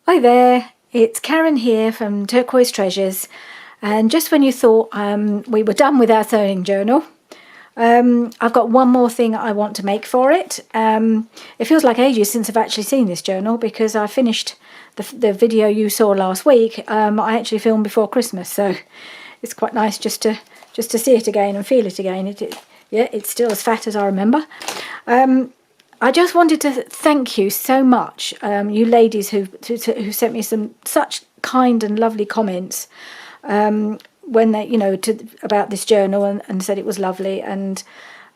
Hi there, it's Karen here from Turquoise Treasures, and just when you thought we were done with our sewing journal, I've got one more thing I want to make for it. It feels like ages since I've actually seen this journal because I finished the video you saw last week. I actually filmed before Christmas, so it's quite nice just to see it again and feel it again. Yeah, it's still as fat as I remember. I just wanted to thank you so much, you ladies who sent me some such kind and lovely comments when they, about this journal and said it was lovely. And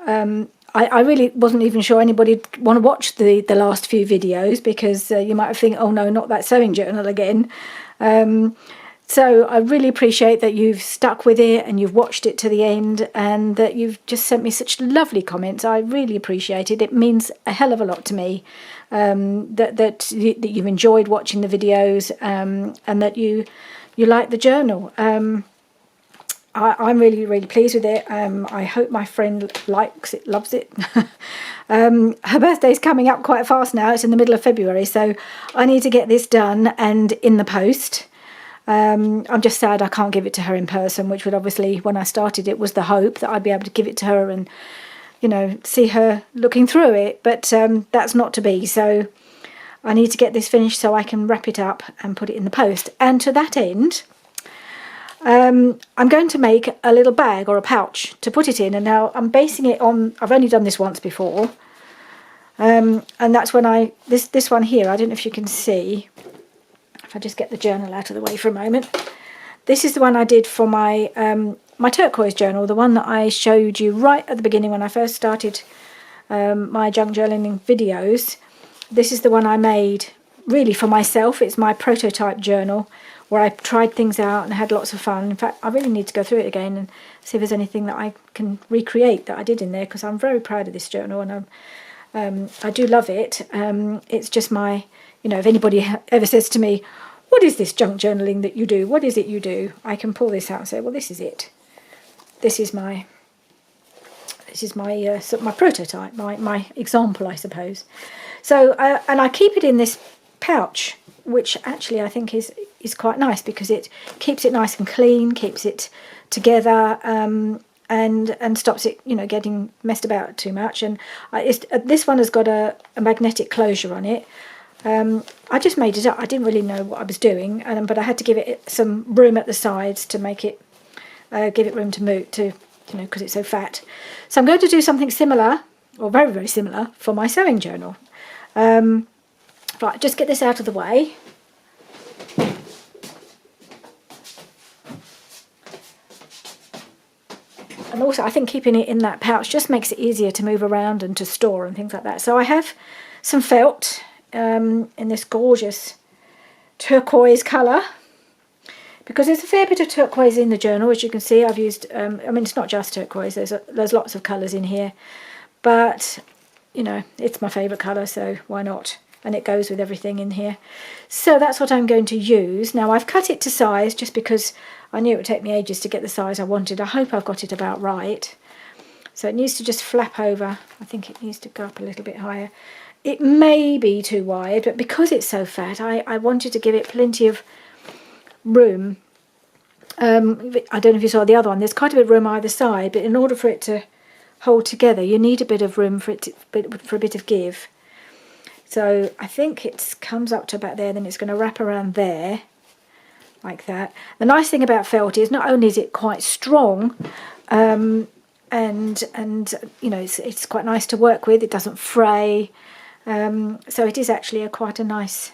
I really wasn't even sure anybody would want to watch the last few videos because you might think, oh no, not that sewing journal again. So I really appreciate that you've stuck with it and you've watched it to the end and that you've just sent me such lovely comments. I really appreciate it. It means a hell of a lot to me that you've enjoyed watching the videos and that you like the journal. I'm really, really pleased with it. I hope my friend likes it, loves it. Her birthday's coming up quite fast now. It's in the middle of February, so I need to get this done and in the post. I'm just sad I can't give it to her in person, which would obviously, when I started it, was the hope that I'd be able to give it to her and, see her looking through it. But that's not to be. So I need to get this finished so I can wrap it up and put it in the post. And to that end, I'm going to make a little bag or a pouch to put it in. And now I'm basing it on, I've only done this once before. And that's when this one here, I don't know if you can see. If I just get the journal out of the way for a moment. This is the one I did for my my turquoise journal, the one that I showed you right at the beginning when I first started my junk journaling videos. This is the one I made really for myself. It's my prototype journal where I tried things out and had lots of fun. In fact, I really need to go through it again and see if there's anything that I can recreate that I did in there, because I'm very proud of this journal and I do love it. It's just my, if anybody ever says to me, what is this junk journaling that you do? What is it you do? I can pull this out and say, well, this is it. This is my my prototype, my example, I suppose. So, and I keep it in this pouch, which actually I think is quite nice because it keeps it nice and clean, keeps it together, and stops it, getting messed about too much. And this one has got a magnetic closure on it. I just made it up. I didn't really know what I was doing, but I had to give it some room at the sides to make it, give it room to move, because it's so fat. So I'm going to do something similar, or very, very similar, for my sewing journal. Right, just get this out of the way. And also, I think keeping it in that pouch just makes it easier to move around and to store and things like that. So I have some felt in this gorgeous turquoise colour, because there's a fair bit of turquoise in the journal. As you can see, I've used it's not just turquoise, there's lots of colours in here, but it's my favourite colour, so why not? And it goes with everything in here. So that's what I'm going to use. Now I've cut it to size just because I knew it would take me ages to get the size I wanted. I hope I've got it about right. So it needs to just flap over. I think it needs to go up a little bit higher. It may be too wide, but because it's so fat, I wanted to give it plenty of room. I don't know if you saw the other one. There's quite a bit of room either side, but in order for it to hold together, you need a bit of room for a bit of give. So I think it comes up to about there, then it's going to wrap around there, like that. The nice thing about felt is not only is it quite strong, and it's quite nice to work with. It doesn't fray. So it is actually quite a nice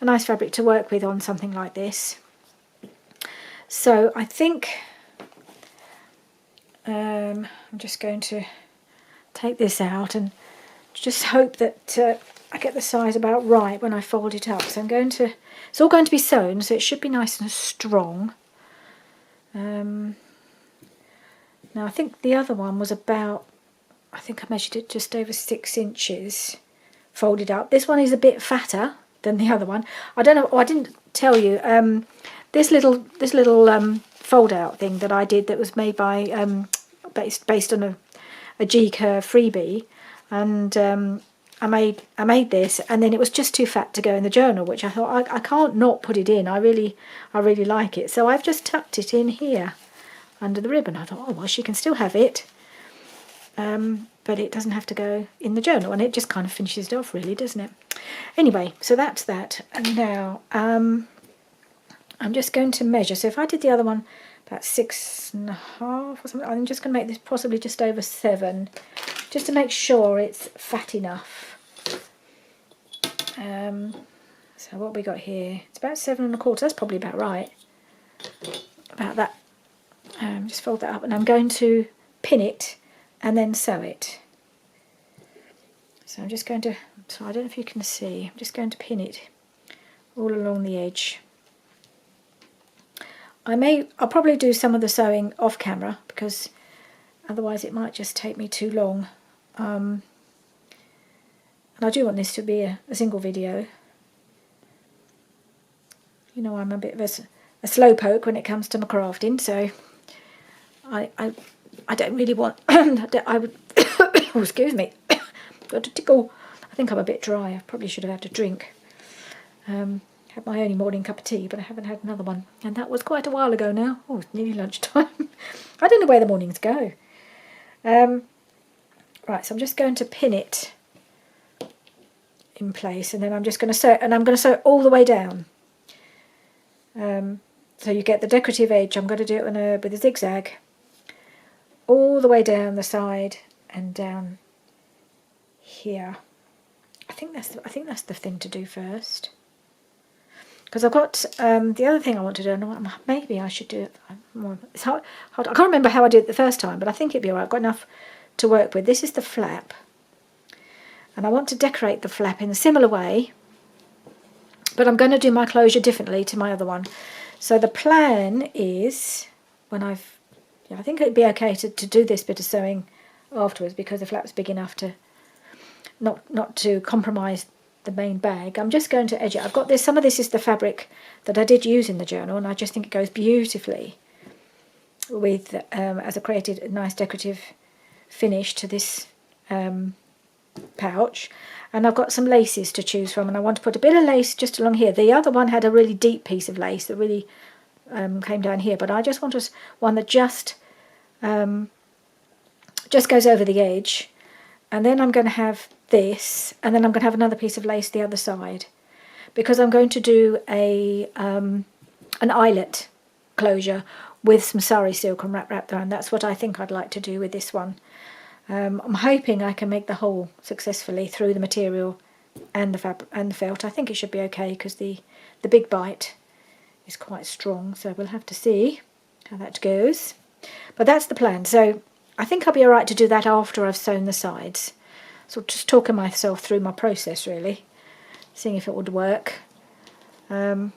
fabric to work with on something like this. So I think I'm just going to take this out and just hope that I get the size about right when I fold it up. So it's all going to be sewn, so it should be nice and strong. Now I think the other one was about, I think I measured it just over 6 inches. Folded up. This one is a bit fatter than the other one. I don't know. I didn't tell you. This little fold out thing that I did that was made by based on a G curve freebie, and I made this, and then it was just too fat to go in the journal, which I thought I can't not put it in. I really like it. So I've just tucked it in here under the ribbon. I thought, oh well, she can still have it, but it doesn't have to go in the journal, and it just kind of finishes it off, really, doesn't it? Anyway, so that's that. And now I'm just going to measure. So if I did the other one about 6.5 or something, I'm just going to make this possibly just over 7, just to make sure it's fat enough. So what we got here, it's about 7.25. That's probably about right. About that. Just fold that up, and I'm going to pin it and then sew it. So I'm just going to, so I don't know if you can see, I'm just going to pin it all along the edge. I'll probably do some of the sewing off camera, because otherwise it might just take me too long. And I do want this to be a single video. You know, I'm a bit of a slowpoke when it comes to my crafting, so I don't really want, I would, oh, excuse me, got a tickle. I think I'm a bit dry. I probably should have had a drink. Had my only morning cup of tea, but I haven't had another one, and that was quite a while ago now. Oh, it's nearly lunchtime. I don't know where the mornings go. Right, so I'm just going to pin it in place, and then I'm just going to sew, and I'm going to sew it all the way down. So you get the decorative edge. I'm going to do it with a zigzag all the way down the side and down here. I think that's the thing to do first, because I've got the other thing I want to do, and maybe I should do it. It's hard. I can't remember how I did it the first time, but I think it'd be alright. I've got enough to work with. This is the flap, and I want to decorate the flap in a similar way, but I'm going to do my closure differently to my other one. So the plan is, when I think it'd be okay to do this bit of sewing afterwards, because the flap's big enough to not to compromise the main bag. I'm just going to edge it. I've got this. Some of this is the fabric that I did use in the journal, and I just think it goes beautifully with as a nice decorative finish to this pouch. And I've got some laces to choose from, and I want to put a bit of lace just along here. The other one had a really deep piece of lace that really came down here, but I just want one that just goes over the edge. And then I'm going to have this, and then I'm going to have another piece of lace the other side, because I'm going to do an eyelet closure with some sari silk and wrap around. That's what I think I'd like to do with this one. I'm hoping I can make the hole successfully through the material and the fabric and the felt. I think it should be okay, because the big bite is quite strong, so we'll have to see how that goes. But that's the plan. So I think I'll be alright to do that after I've sewn the sides. So just talking myself through my process, really, seeing if it would work. So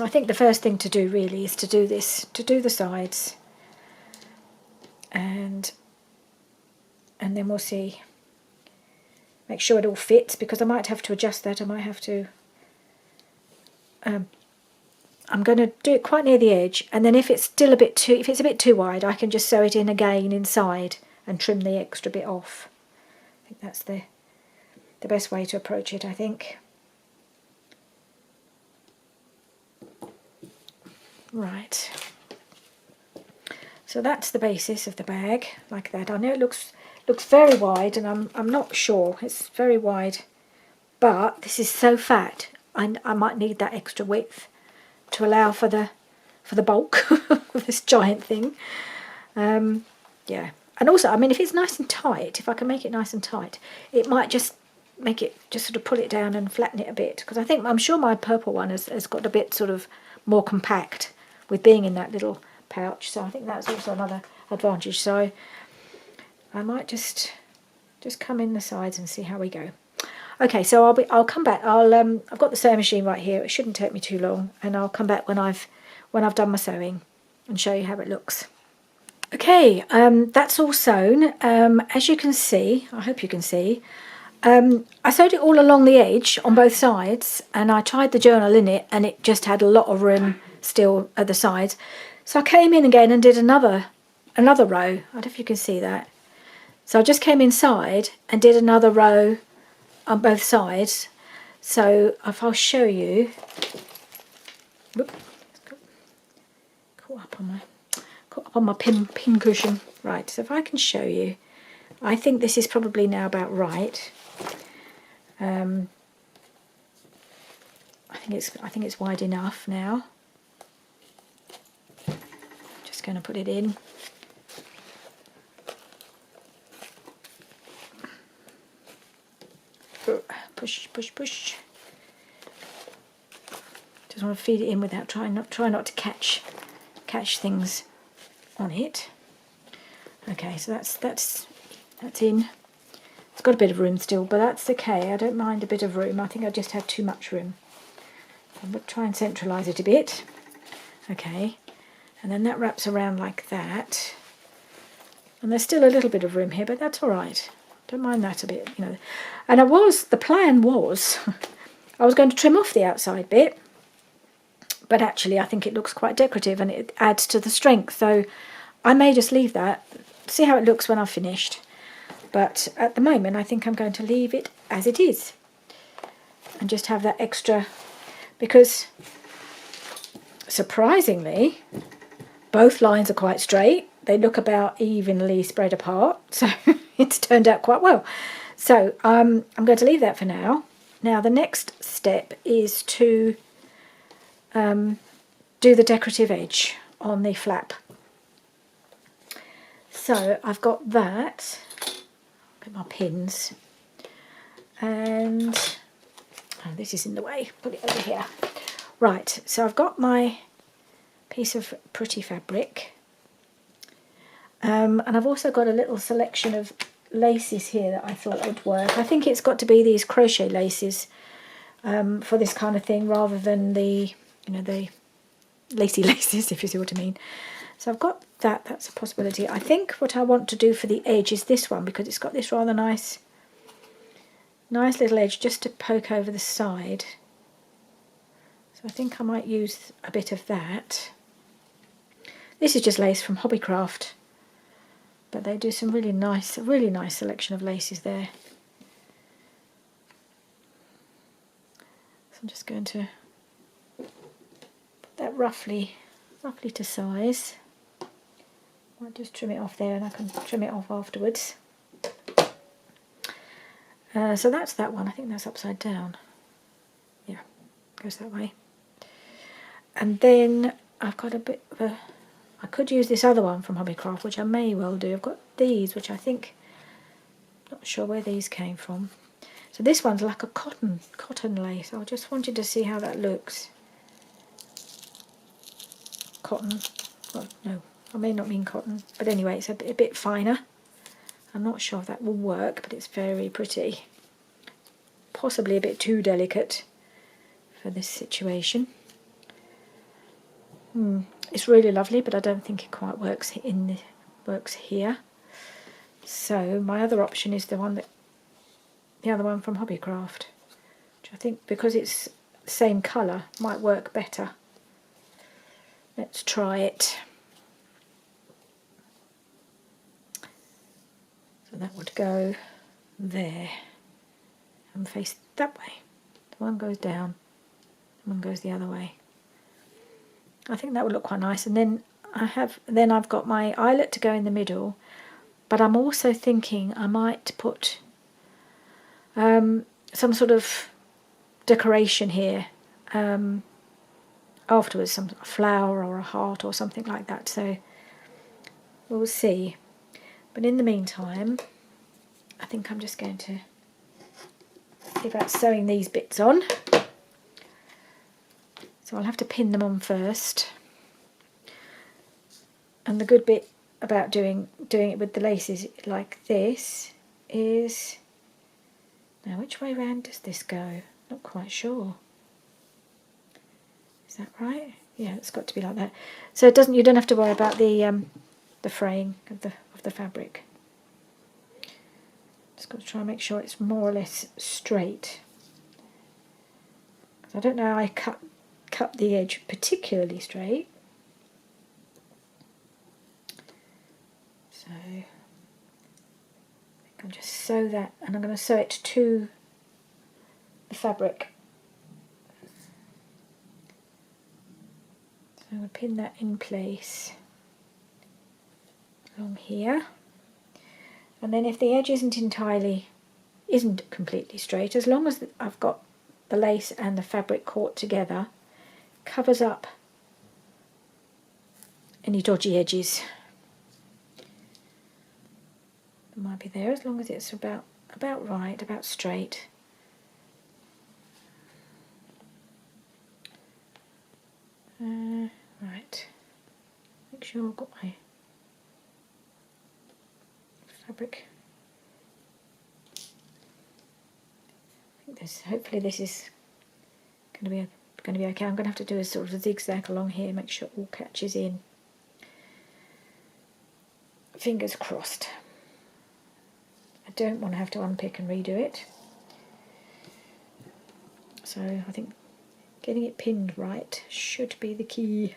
I think the first thing to do really is to do the sides, and then we'll see. Make sure it all fits, because I might have to adjust that. I might have to. I'm going to do it quite near the edge, and then if it's a bit too wide, I can just sew it in again inside and trim the extra bit off. I think that's the best way to approach it, I think. Right. So that's the basis of the bag, like that. I know it looks very wide, and I'm not sure. It's very wide, but this is so fat. I might need that extra width to allow for the bulk of this giant thing. Yeah, and also, I mean, if it's nice and tight, if I can make it nice and tight, it might just make it, just sort of pull it down and flatten it a bit, because I'm sure my purple one has got a bit sort of more compact with being in that little pouch, so I think that's also another advantage. So I might just come in the sides and see how we go. Okay, so I'll come back. I've got the sewing machine right here. It shouldn't take me too long, and I'll come back when I've done my sewing and show you how it looks. Okay, that's all sewn. As you can see, I hope you can see, I sewed it all along the edge on both sides, and I tied the journal in it, and it just had a lot of room still at the sides. So I came in again and did another row. I don't know if you can see that. So I just came inside and did another row on both sides. So if I'll show you, whoop, caught up on my pin cushion. Right, so if I can show you, I think this is probably now about right. I think it's wide enough now. Just going to put it in. Push, push, push. Just want to feed it in without try not to catch things on it. Okay, so that's in. It's got a bit of room still, but that's okay. I don't mind a bit of room. I think I just had too much room. I'm going to try and centralise it a bit. Okay, and then that wraps around like that. And there's still a little bit of room here, but that's all right. Don't mind that a bit, you know. And the plan was, I was going to trim off the outside bit, but actually I think it looks quite decorative and it adds to the strength. So I may just leave that, see how it looks when I've finished. But at the moment, I think I'm going to leave it as it is and just have that extra, because surprisingly, both lines are quite straight. They look about evenly spread apart, so it's turned out quite well. So I'm going to leave that for now. Now the next step is to do the decorative edge on the flap. So I've got that. Get my pins, and oh, this is in the way. Put it over here. Right. So I've got my piece of pretty fabric. And I've also got a little selection of laces here that I thought would work. I think it's got to be these crochet laces for this kind of thing, rather than the, you know, the lacy laces, if you see what I mean. So I've got that. That's a possibility. I think what I want to do for the edge is this one, because it's got this rather nice little edge just to poke over the side. So I think I might use a bit of that. This is just lace from Hobbycraft, but they do some really nice selection of laces there. So I'm just going to put that roughly to size. Might just trim it off there, and I can trim it off afterwards. So that's that one. I think that's upside down. Yeah, goes that way. And then I've got a bit of a, I could use this other one from Hobbycraft, which I may well do. I've got these, which I think, not sure where these came from. So this one's like a cotton lace. I just wanted to see how that looks. Cotton. Well, no, I may not mean cotton, but anyway, it's a bit finer. I'm not sure if that will work, but it's very pretty. Possibly a bit too delicate for this situation. It's really lovely, but I don't think it quite works here. So my other option is the other one from Hobbycraft, which I think, because it's the same colour, might work better. Let's try it. So that would go there and face that way. The one goes down, the one goes the other way. I think that would look quite nice. And then I've got my eyelet to go in the middle, but I'm also thinking I might put some sort of decoration here afterwards, some flower or a heart or something like that. So we'll see. But in the meantime, I think I'm just going to see about sewing these bits on. So I'll have to pin them on first. And the good bit about doing it with the laces like this is, now which way round does this go? Not quite sure. Is that right? Yeah, it's got to be like that. So you don't have to worry about the fraying of the fabric. Just got to try and make sure it's more or less straight. I don't know, I cut the edge particularly straight. So I'll just sew that, and I'm going to sew it to the fabric. So I'm going to pin that in place along here, and then if the edge isn't completely straight, as long as I've got the lace and the fabric caught together, covers up any dodgy edges that might be there, as long as it's about right, about straight. Right, make sure I've got my fabric. I think this, hopefully this is going to be okay. I'm going to have to do a sort of a zigzag along here, make sure it all catches in. Fingers crossed. I don't want to have to unpick and redo it. So I think getting it pinned right should be the key.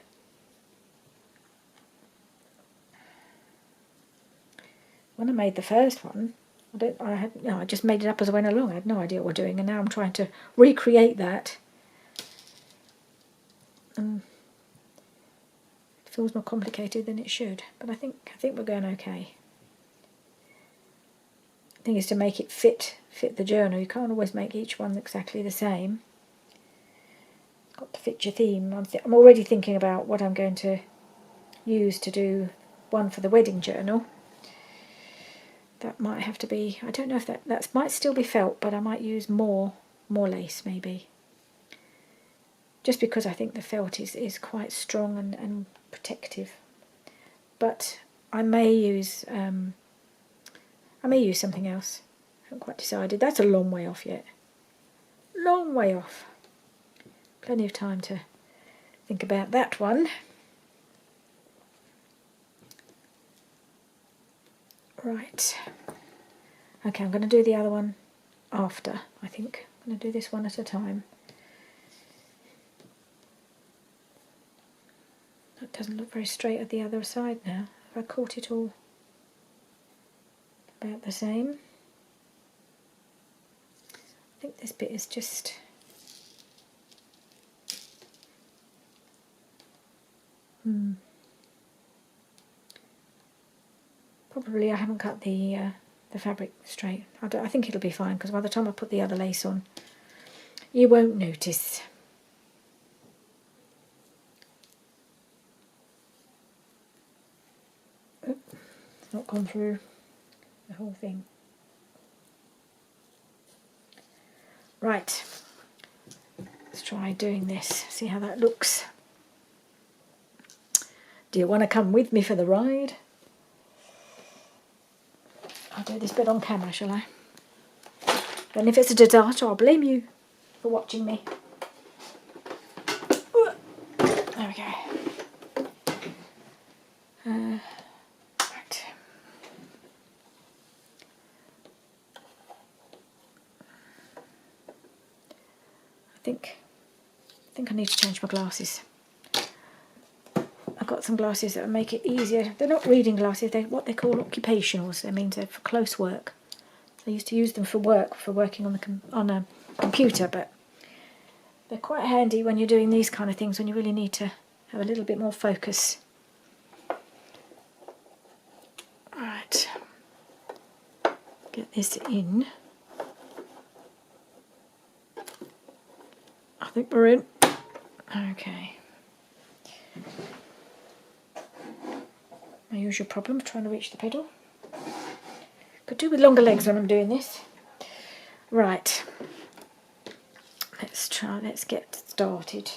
When I made the first one, I just made it up as I went along. I had no idea what we're doing, and now I'm trying to recreate that. It feels more complicated than it should, but I think we're going okay. The thing is to make it fit the journal. You can't always make each one exactly the same. It's got to fit your theme. I'm already thinking about what I'm going to use to do one for the wedding journal. That might have to be, I don't know if that might still be felt, but I might use more lace maybe. Just because I think the felt is quite strong and protective. But I may use something else. I haven't quite decided. That's a long way off yet. Long way off. Plenty of time to think about that one. Right. Okay, I'm going to do the other one after, I think. I'm going to do this one at a time. That doesn't look very straight at the other side now. Have I caught it all about the same? I think this bit is just... Probably I haven't cut the fabric straight. I think it'll be fine, because by the time I put the other lace on, you won't notice. It's not gone through the whole thing. Right, let's try doing this, see how that looks. Do you want to come with me for the ride? I'll do this bit on camera, shall I? And if it's a disaster, I'll blame you for watching me. There we go. Right. I think I need to change my glasses. I've got some glasses that will make it easier. They're not reading glasses, they're what they call occupationals. That means they're for close work. I used to use them for working on a computer, but they're quite handy when you're doing these kind of things, when you really need to have a little bit more focus. Right, get this in. I think we're in. Okay. My usual problem, trying to reach the pedal. Could do with longer legs when I'm doing this. Right. Let's get started.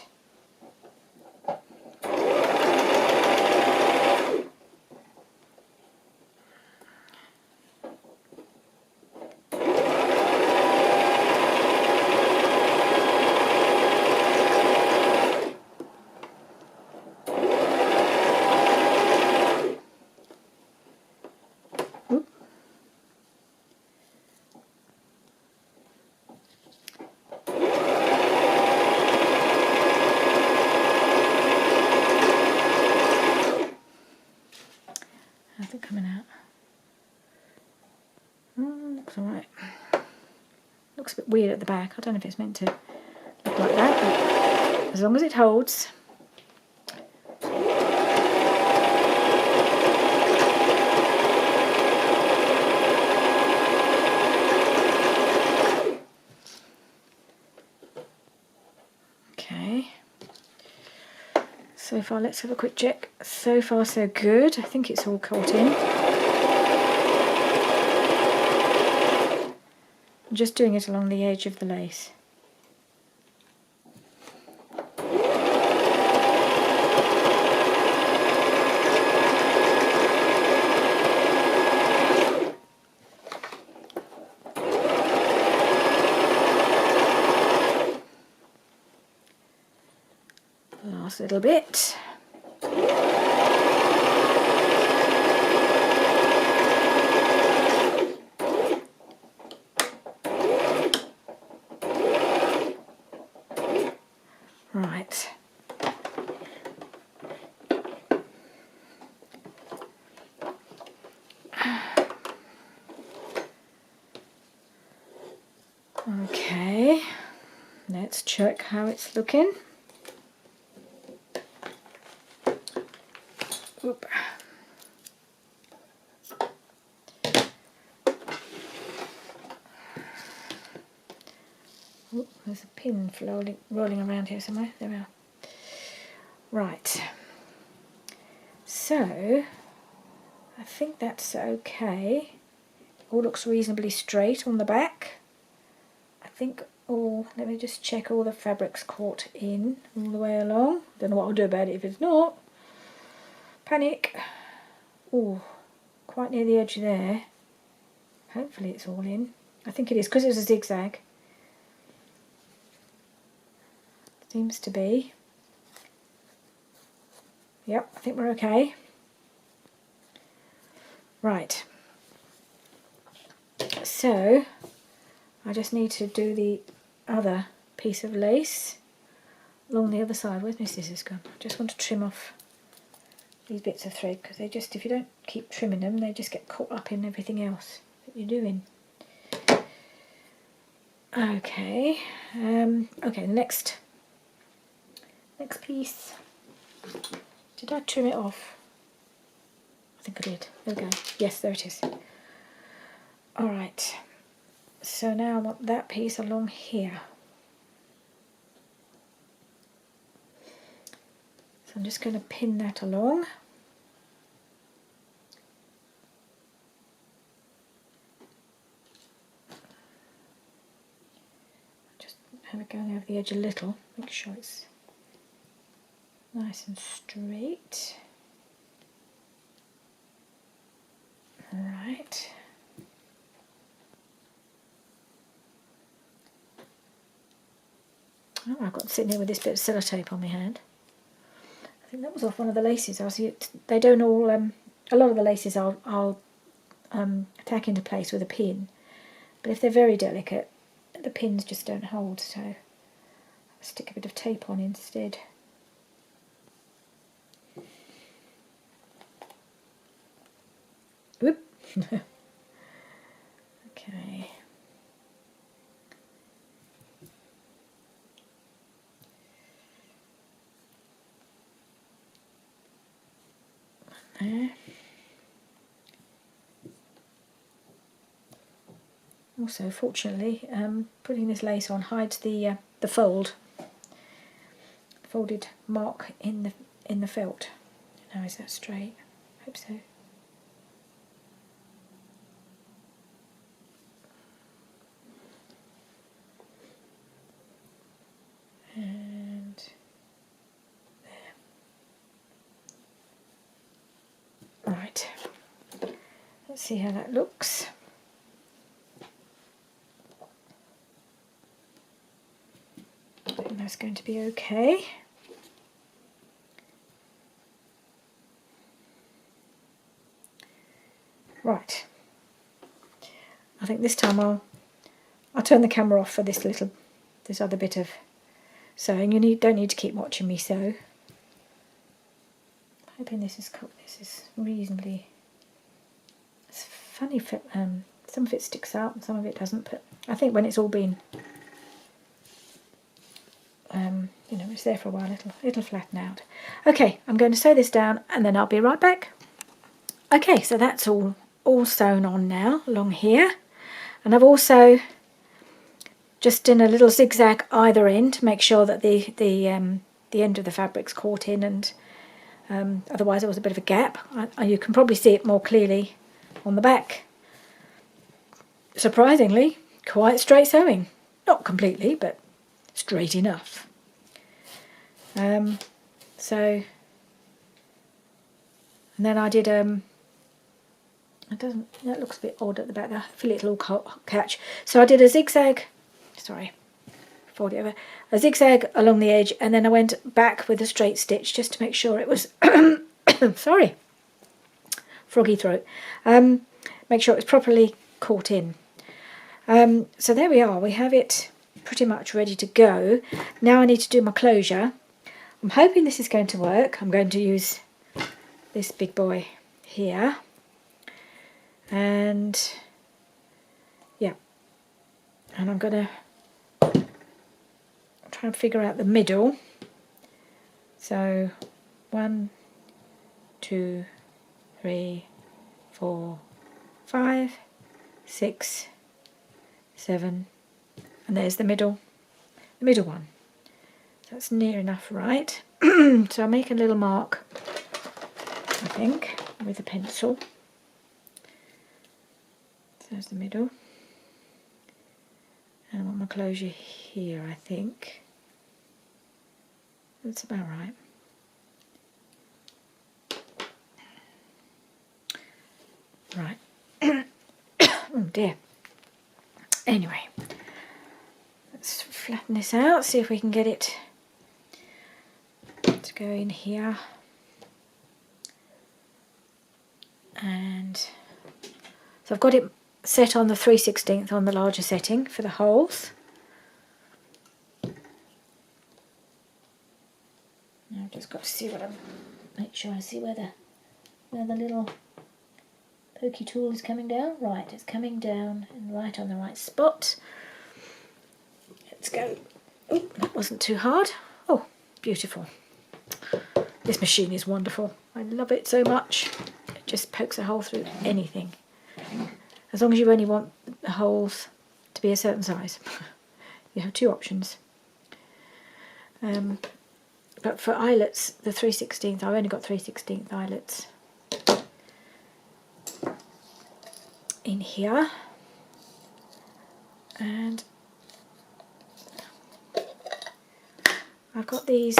looks a bit weird at the back. I don't know if it's meant to look like that, but as long as it holds. Okay. So far, let's have a quick check. So far, so good. I think it's all caught in. I'm just doing it along the edge of the lace. Last little bit. Right. Okay, let's check how it's looking. Oop. Oop, there's a pin rolling around here somewhere. There we are. Right. So, I think that's okay. All looks reasonably straight on the back. I think let me just check all the fabric's caught in all the way along. Don't know what I'll do about it if it's not. Panic. Oh, quite near the edge there. Hopefully it's all in. I think it is because it's a zigzag. Seems to be. Yep, I think we're okay. Right. So, I just need to do the other piece of lace along the other side. Where's my scissors gone? I just want to trim off these bits of thread because they just, if you don't keep trimming them, they just get caught up in everything else that you're doing. Okay, okay, the next piece. Did I trim it off? I think I did. There we go. Yes, there it is. Alright, so now I want that piece along here. So I'm just going to pin that along. Just have it going over the edge a little, make sure it's nice and straight. Alright. Oh, I've got sitting here with this bit of sellotape on my hand. I think that was off one of the laces. They don't all, a lot of the laces I'll tack into place with a pin, but if they're very delicate, the pins just don't hold, so I'll stick a bit of tape on instead. Whoop. Okay. There. Also, fortunately, putting this lace on hides the folded mark in the felt. Now is that straight? I hope so. And there. Right. Let's see how that looks. I think that's going to be okay. Right. I think this time I'll turn the camera off for this other bit of sewing. You don't need to keep watching me sew. I'm hoping this is reasonably. It's funny Some of it sticks out and some of it doesn't, but I think when it's all been, you know, it's there for a while, it'll flatten out. Okay, I'm going to sew this down and then I'll be right back. Okay, so that's all sewn on now along here, and I've also just done a little zigzag either end to make sure that the end of the fabric's caught in, and otherwise there was a bit of a gap. You can probably see it more clearly on the back. Surprisingly, quite straight sewing. Not completely, but straight enough. So, and then I did, that looks a bit odd at the back there. I feel it'll all catch. So I did a zigzag, sorry, fold it over, a zigzag along the edge, and then I went back with a straight stitch just to make sure it was, sorry, froggy throat, make sure it was properly caught in. So there we are, we have it pretty much ready to go. Now I need to do my closure. I'm hoping this is going to work. I'm going to use this big boy here, and yeah, and I'm going to try and figure out the middle. So 1, 2, 3, 4, 5, 6, 7, and there's the middle one. That's near enough, right? So I'll make a little mark, I think, with a pencil. So there's the middle. And I want my closure here, I think. That's about right. Right. Oh dear. Anyway, let's flatten this out, see if we can get it to go in here. And so I've got it set on the 3/16 on the larger setting for the holes. Now I've just got to see make sure I see where the little pokey tool is coming down. Right, it's coming down and right on the right spot. Let's go. Oh, that wasn't too hard. Oh, beautiful. This machine is wonderful. I love it so much. It just pokes a hole through anything. As long as you only want the holes to be a certain size. You have two options. But for eyelets, the 3/16, I've only got 3/16 eyelets in here. And I've got these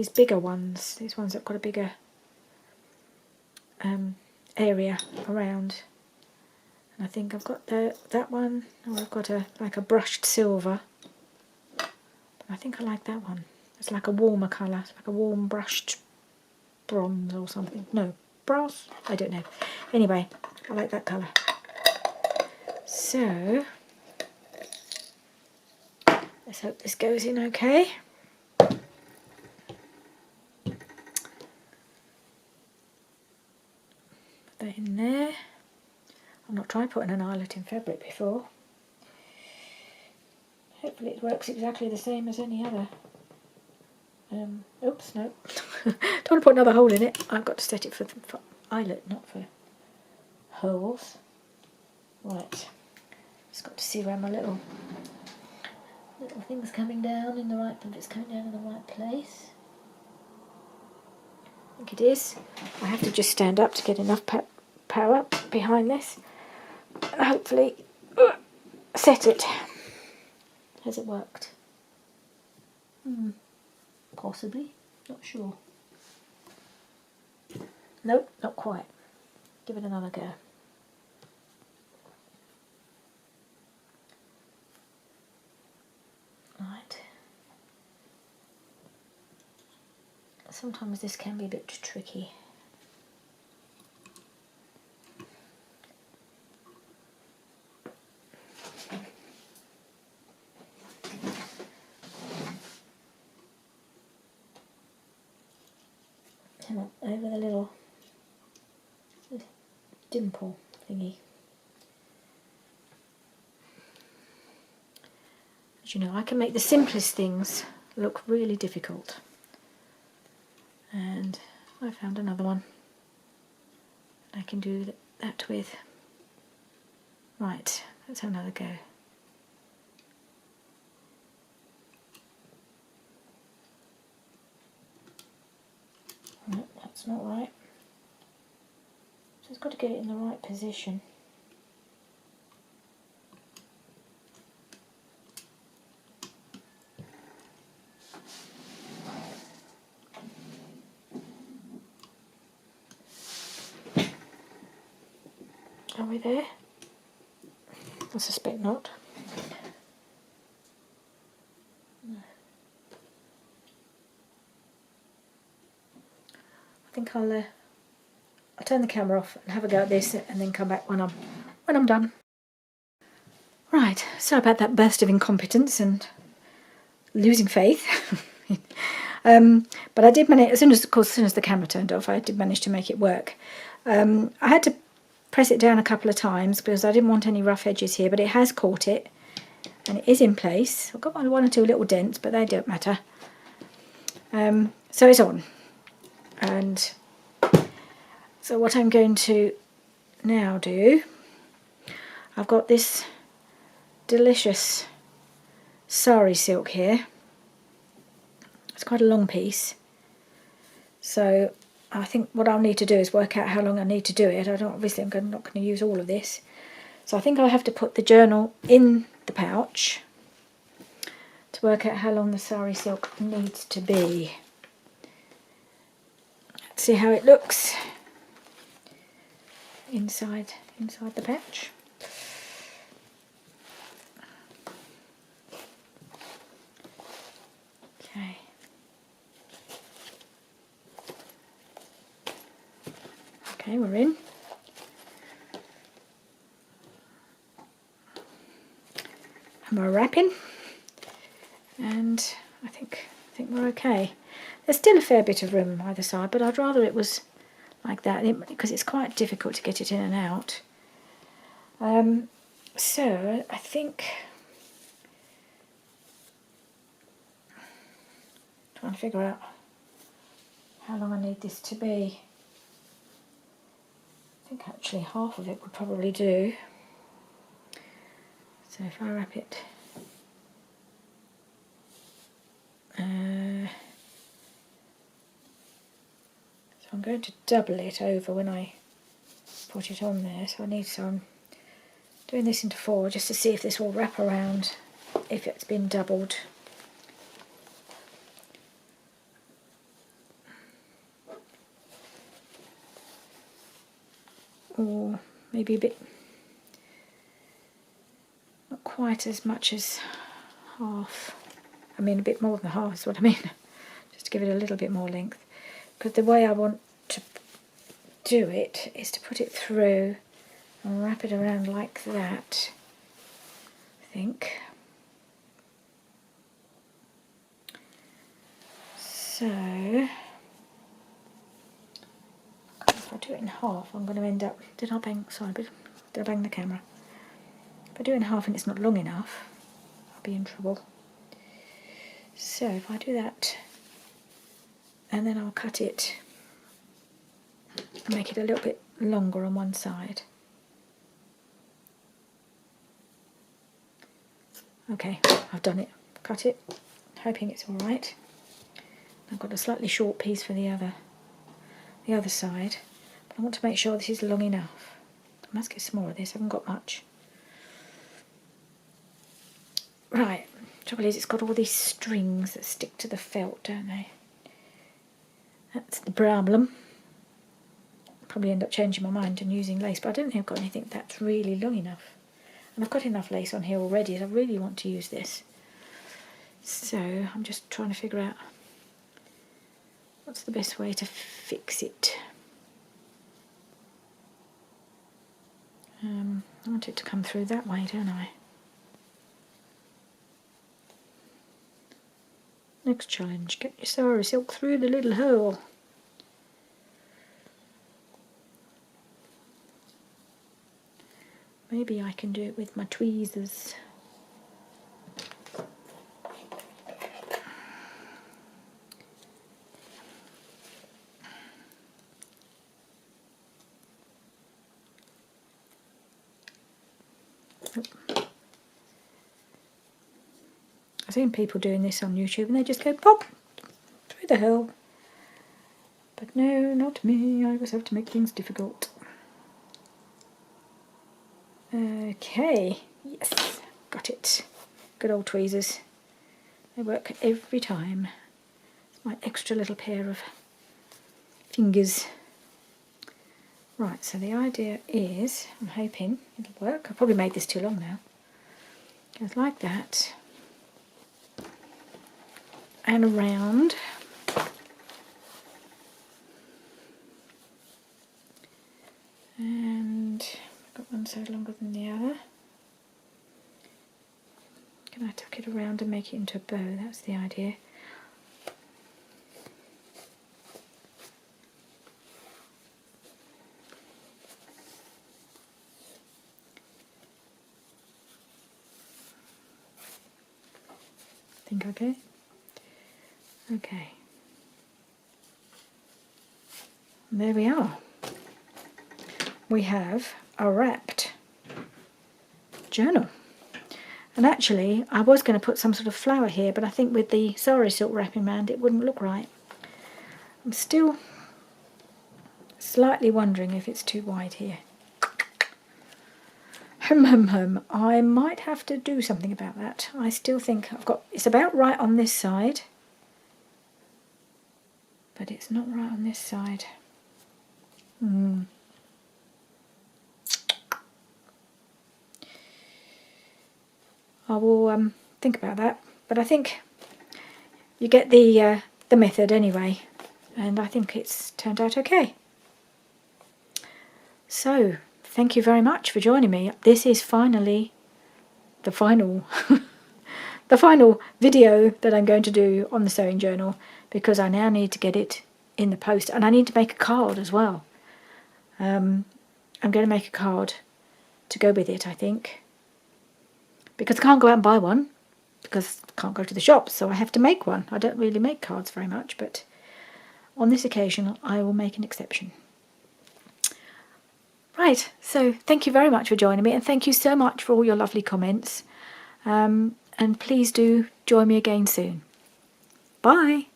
bigger ones, these ones that got a bigger area around. And I think I've got that one, or I've got like a brushed silver. But I think I like that one. It's like a warmer colour, it's like a warm brushed bronze or something. No, brass? I don't know. Anyway, I like that colour. So, let's hope this goes in okay. Put that in there. I've not tried putting an eyelet in fabric before. Hopefully it works exactly the same as any other. Oops, no. Don't want to put another hole in it. I've got to set it for eyelet, not for holes. Right. Just got to see where my little thing's coming down in the right, if it's coming down in the right place. I think it is. I have to just stand up to get enough power behind this. And hopefully set it. Has it worked? Possibly. Not sure. Nope, not quite. Give it another go. Right. Sometimes this can be a bit tricky. Over the little dimple thingy. you know, I can make the simplest things look really difficult. And I found another one I can do that with. Right, let's have another go. No, that's not right. So it's got to get it in the right position. Are we there? I suspect not. No. I think I'll turn the camera off and have a go at this, and then come back when I'm done. Right, sorry about that burst of incompetence and losing faith. But I did manage, as soon as the camera turned off, I did manage to make it work. I had to press it down a couple of times because I didn't want any rough edges here, but it has caught it and it is in place. I've got one or two little dents, but they don't matter. So it's on. And so what I'm going to now do, I've got this delicious sari silk here. It's quite a long piece. So I think what I'll need to do is work out how long I need to do it. Obviously I'm not going to use all of this. So I think I'll have to put the journal in the pouch to work out how long the sari silk needs to be. Let's see how it looks inside the pouch. Okay. Okay, we're in. And we're wrapping. And I think we're okay. There's still a fair bit of room on either side, but I'd rather it was like that because it's quite difficult to get it in and out. So I think, trying to figure out how long I need this to be. I think actually half of it would probably do. So if I wrap it, so I'm going to double it over when I put it on there. So I'm doing this into 4 just to see if this will wrap around if it's been doubled. Or maybe a bit, not quite as much as half. I mean a bit more than half is what I mean, just to give it a little bit more length. Because the way I want to do it is to put it through and wrap it around like that, I think. So if I do it in half, I'm going to end up, did I bang the camera? If I do it in half and it's not long enough, I'll be in trouble. So if I do that, and then I'll cut it and make it a little bit longer on one side. Okay, I've done it. Cut it, hoping it's all right. I've got a slightly short piece for the other side, but I want to make sure this is long enough. I must get some more of this, I haven't got much. Right, trouble is it's got all these strings that stick to the felt, don't they? That's the problem. I'll probably end up changing my mind and using lace, but I don't think I've got anything that's really long enough. And I've got enough lace on here already, and I really want to use this. So I'm just trying to figure out what's the best way to fix it. I want it to come through that way, don't I? Next challenge, get your sari silk through the little hole. Maybe I can do it with my tweezers. I've seen people doing this on YouTube and they just go pop through the hole. But no, not me. I always have to make things difficult. Okay, yes, got it. Good old tweezers. They work every time. It's my extra little pair of fingers. Right, so the idea is, I'm hoping it'll work. I've probably made this too long now. Goes like that. And around. And I've got one side longer than the other. Can I tuck it around and make it into a bow? That's the idea. Think okay? Okay. And there we are. We have a wrapped journal. And actually I was going to put some sort of flower here, but I think with the sari silk wrapping around it wouldn't look right. I'm still slightly wondering if it's too wide here. I might have to do something about that. I still think it's about right on this side, but it's not right on this side. I will think about that, but I think you get the method anyway, and I think it's turned out okay. So, thank you very much for joining me. This is finally the final the final video that I'm going to do on the sewing journal, because I now need to get it in the post, and I need to make a card as well. I'm going to make a card to go with it, I think, because I can't go out and buy one because I can't go to the shops, so I have to make one. I don't really make cards very much, but on this occasion I will make an exception. Right, so thank you very much for joining me, and thank you so much for all your lovely comments, and please do join me again soon. Bye!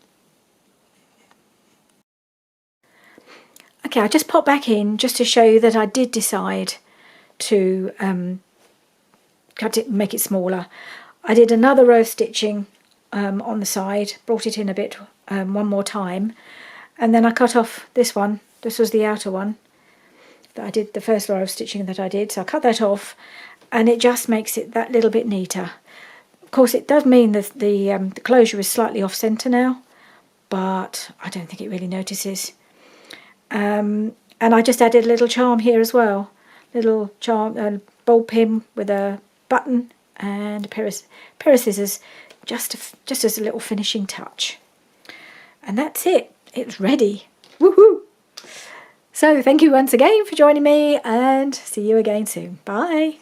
Okay, I just popped back in just to show you that I did decide to cut it, make it smaller. I did another row of stitching on the side, brought it in a bit one more time, and then I cut off this one. This was the outer one that I did, the first row of stitching that I did, so I cut that off, and it just makes it that little bit neater. Of course, it does mean that the closure is slightly off centre now, but I don't think it really notices. And I just added a little charm here as well, little charm, a ball pin with a button and a pair of scissors, just as a little finishing touch. And that's it. It's ready. Woohoo! So thank you once again for joining me, and see you again soon. Bye.